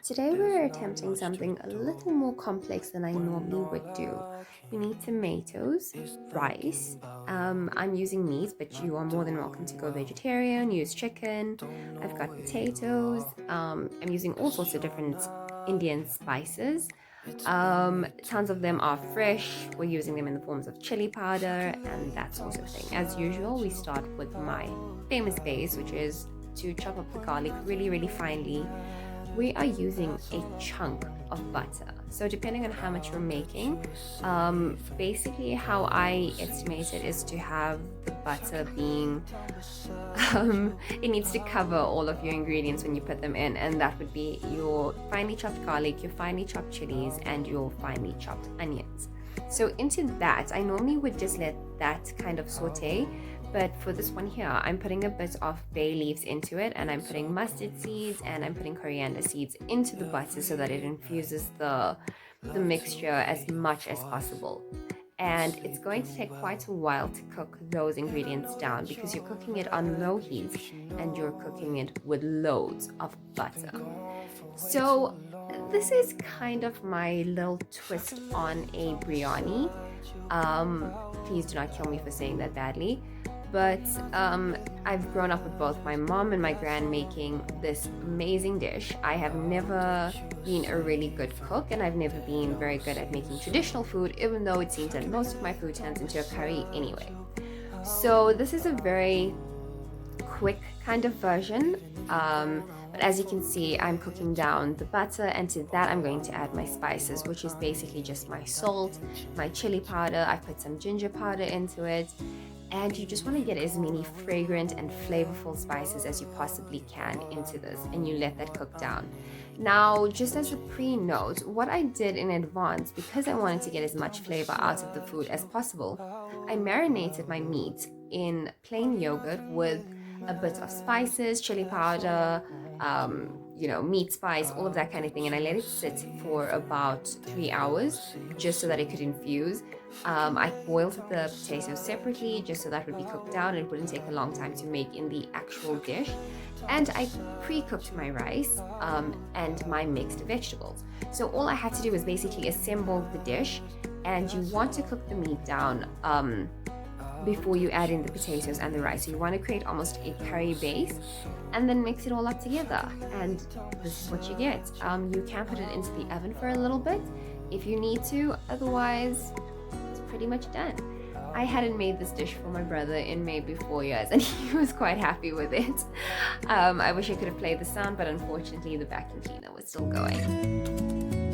Today we're attempting something a little more complex than I normally would do. You need tomatoes, rice. I'm using meat, but you are more than welcome to go vegetarian, use chicken. I've got potatoes. I'm using all sorts of different Indian spices. Tons of them are fresh. We're using them in the forms of chili powder and that sort of thing. As usual, we start with my famous base, which is to chop up the garlic really, really finely. We are using a chunk of butter. So depending on how much you're making, basically how I estimate it is to have the butter being, it needs to cover all of your ingredients when you put them in, and that would be your finely chopped garlic, your finely chopped chilies, and your finely chopped onions. So into that, I normally would just let that kind of saute, but for this one here, I'm putting a bit of bay leaves into it, and I'm putting mustard seeds and I'm putting coriander seeds into the butter so that it infuses the mixture as much as possible. And it's going to take quite a while to cook those ingredients down because you're cooking it on low heat and you're cooking it with loads of butter. So this is kind of my little twist on a biryani. Please do not kill me for saying that badly. But I've grown up with both my mom and my gran making this amazing dish. I have never been a really good cook, and I've never been very good at making traditional food, even though it seems that most of my food turns into a curry anyway. So this is a very quick kind of version. But as you can see, I'm cooking down the butter, and to that I'm going to add my spices, which is basically just my salt, my chili powder. I've put some ginger powder into it, and you just want to get as many fragrant and flavorful spices as you possibly can into this, and you let that cook down. Now, just as a pre-note, what I did in advance, because I wanted to get as much flavor out of the food as possible, I marinated my meat in plain yogurt with a bit of spices, chili powder, meat spice, all of that kind of thing, and I let it sit for about 3 hours just so that it could infuse. I boiled the potatoes separately just so that would be cooked down and it wouldn't take a long time to make in the actual dish. And I pre-cooked my rice and my mixed vegetables. So all I had to do was basically assemble the dish, and you want to cook the meat down before you add in the potatoes and the rice. So you want to create almost a curry base and then mix it all up together, and this is what you get. You can put it into the oven for a little bit if you need to, otherwise it's pretty much done. I hadn't made this dish for my brother in maybe 4 years, and he was quite happy with it. I wish I could have played the sound, but unfortunately the vacuum cleaner was still going.